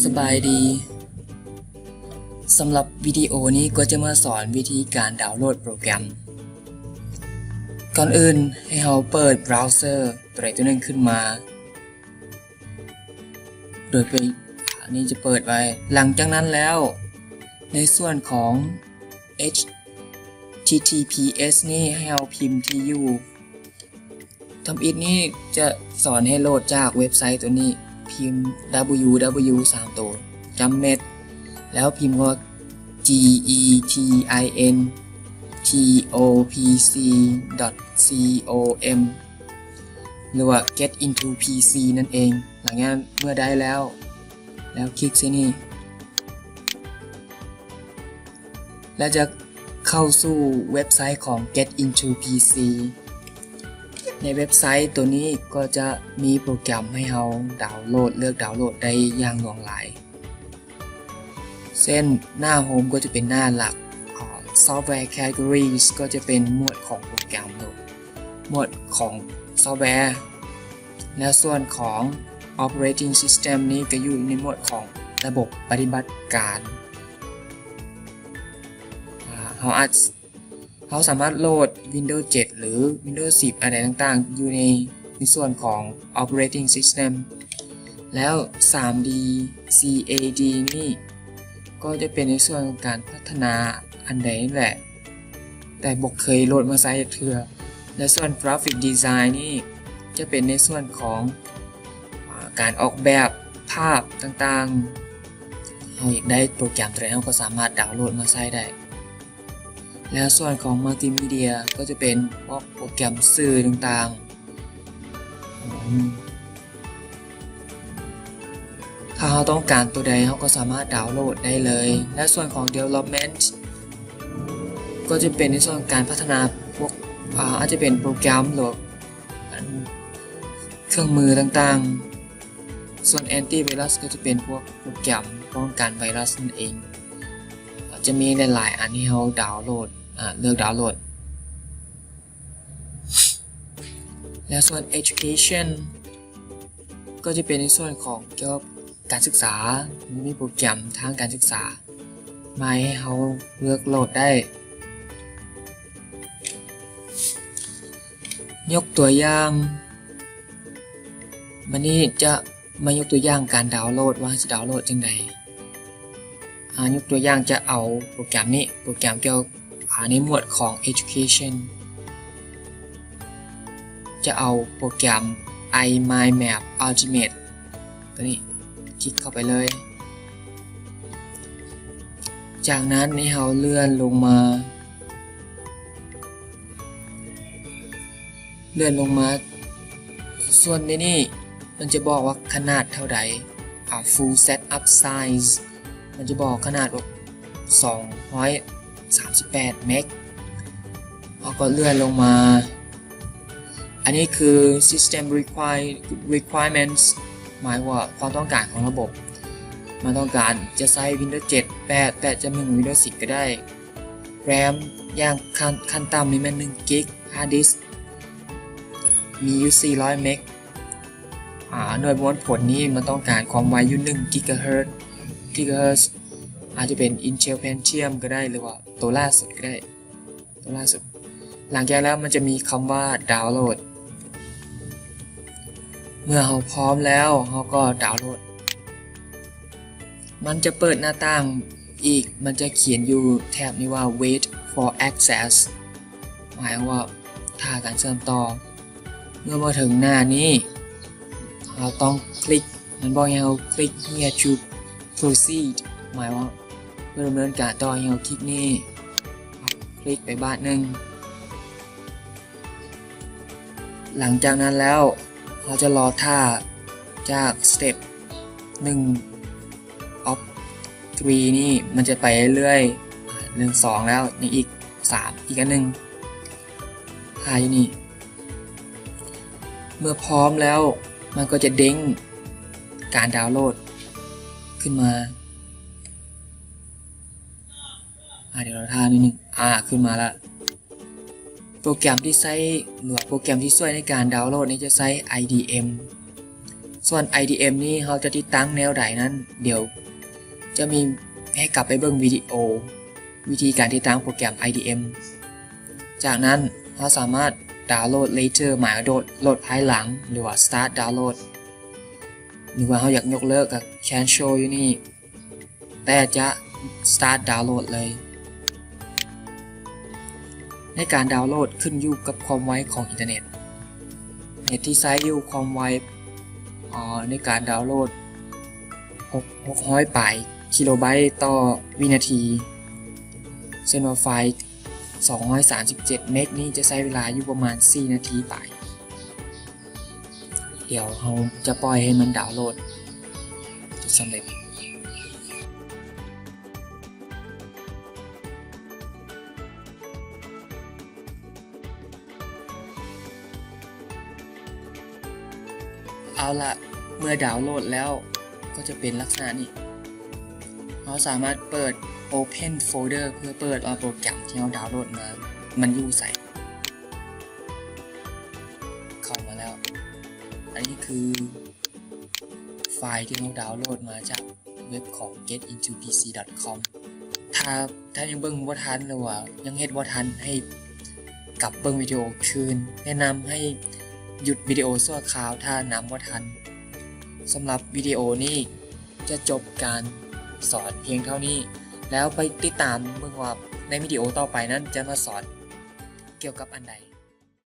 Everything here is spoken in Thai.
สบายดีสำหรับวิดีโอนี้ก็จะมาสอนวิธีการดาวน์โหลดโปรแกรมก่อนอื่นให้เราเปิดเบราว์เซอร์ตัวใดตัวหนึ่งขึ้นมาโดยไปอันนี้จะเปิดไว้หลังจากนั้นแล้วในส่วนของ HTTPS นี่ให้เราพิมพ์ที่อยู่ทำอิฐนี่จะสอนให้โหลดจากเว็บไซต์ตัวนี้พิมพ์ www 3 ตัวจำเม็ดแล้วพิมพ์ว่า getintopc.com หรือว่า get into pc นั่นเองหลังจากนั้นเมื่อได้แล้วคลิกที่นี่แล้วจะเข้าสู่เว็บไซต์ของ get into pc ในเว็บไซต์ตัวนี้ก็จะมีโปรแกรมให้เราดาวน์โหลดเลือกดาวน์โหลดได้อย่างหลากหลายเช่นหน้าโฮมก็จะเป็นหน้าหลัก Software Categories ก็จะเป็นหมวดของโปรแกรมหมวดของซอฟต์แวร์และส่วนของ Operating System นี้ก็อยู่ในหมวดของระบบปฏิบัติการเราสามารถโหลด Windows 7 หรือ Windows 10 อะไรต่างๆอยู่ในส่วนของ Operating System แล้ว 3D CAD นี่ก็จะเป็นในส่วนของการพัฒนาอันใดแหละแต่บอกเคยโหลดมาใช้เถื่อและส่วน Graphic Design นี่จะเป็นในส่วนของการออกแบบภาพต่างๆเราอยากได้โปรแกรมอะไรเราก็สามารถดาวน์โหลดมาใช้ได้แล้วส่วนของมัลติมีเดียก็จะเป็นพวกโปรแกรมสื่อต่างๆถ้าเราต้องการตัวใดเราก็สามารถดาวน์โหลดได้เลยและส่วนของ development ก็จะเป็นในส่วนของการพัฒนาพวกอาจจะเป็นโปรแกรมหรือเครื่องมือต่างๆส่วน antivirus ก็จะเป็นพวกโปรแกรมป้องกันไวรัสนั่นเองจะมีหลายๆอันที่เราดาวน์โหลดเลือกดาวน์โหลดและส่วน education ก็จะเป็นในส่วนของเกี่ยวกับการศึกษามีโปรแกรมทางการศึกษามาให้เราเลือกโหลดได้ยกตัวอย่างวันนี้จะมายกตัวอย่างการดาวน์โหลดว่าจะดาวน์โหลดจังไดยกตัวอย่างจะเอาโปรแกรมนี้โปรแกรมเกี่ยวกับในหมวดของ education จะเอาโปรแกรม iMindMap Ultimate ตัวนี้คลิกเข้าไปเลยจากนั้นให้เราเลื่อนลงมาส่วนนี้มันจะบอกว่าขนาดเท่าใดfull setup size มันจะบอกขนาด238 เมกเราก็เลื่อนลงมาอันนี้คือ system requirements หมายว่าความต้องการของระบบมันต้องการจะใช้ Windows 7 8แต่จะ1 Windows 10 ก็ได้ RAM อย่างขั้นต่ำนี่มัน1 กิก Hard disk มีอยู่400 เมกหน่วยม้วนผลนี้มันต้องการความไวอยู่1 GHz อาจจะเป็น Intel Pentium ก็ได้หรือว่าตัวล่าสุดก็ได้หลังจากแล้วมันจะมีคำว่าดาวน์โหลดเมื่อเราพร้อมแล้วเราก็ดาวน์โหลดมันจะเปิดหน้าต่างอีกมันจะเขียนอยู่แถบนี้ว่า wait for access หมายว่าถ้าการเชื่อมต่อเมื่อมาถึงหน้านี้เราต้องคลิกมันบอกให้เราคลิก here to proceed หมายว่าเพื่อดำเนินการต่อให้เราคลิกนี่คลิกไปบาทหนึ่งหลังจากนั้นแล้วเราจะรอท่าจากสเต็ป1 of 3นี่มันจะไปเรื่อย1 2แล้วนี่อีก3อีกอันหนึ่งอยู่นี่เมื่อพร้อมแล้วมันก็จะเด้งการดาวน์โหลดขึ้นมาเดี๋ยวเราท่านิดนึงขึ้นมาแล้วโปรแกรมที่ใช้หรือโปรแกรมที่ช่วยในการดาวน์โหลดนี้จะใช้ IDM ส่วน IDM นี่เราจะติดตั้งแนวใดนั้นเดี๋ยวจะมีให้กลับไปเบิ่งวิดีโอวิธีการติดตั้งโปรแกรม IDM จากนั้นเราสามารถดาวน์โหลด later หมายว่าโหลดภายหลังหรือว่า start download หรือว่าเราอยากยกเลิกกับ cancel อยู่นี่แต่จะ start download เลยในการดาวน์โหลดขึ้นอยู่กับความไวของอินเทอร์เน็ตเน็ตที่ใช้อยู่ความไวในการดาวน์โหลด600 กิโลไบต์ต่อวินาทีเส้นไฟล์237 เมกนี้จะใช้เวลาอยู่ประมาณ4 นาทีไปเดี๋ยวเราจะปล่อยให้มันดาวน์โหลดสำเร็จเอาละเมื่อดาวน์โหลดแล้วก็จะเป็นลักษณะนี้เราสามารถเปิด Open Folder เพื่อเปิดโปรแกรมที่เราดาวน์โหลดมามันอยู่ใส่เข้ามาแล้วอันนี้คือไฟล์ที่เราดาวน์โหลดมาจากเว็บของ getintopc.com ถ้ายังเบิ่งบ่ทันหรือว่ายังเฮ็ดบ่ทันให้กลับเบิ่งวิดีโอคืนแนะนำให้หยุดวิดีโอชั่วคราวถ้านำบ่ทันสำหรับวิดีโอนี้จะจบการสอนเพียงเท่านี้แล้วไปติดตามเบิ่งว่าในวิดีโอต่อไปนั้นจะมาสอนเกี่ยวกับอันใด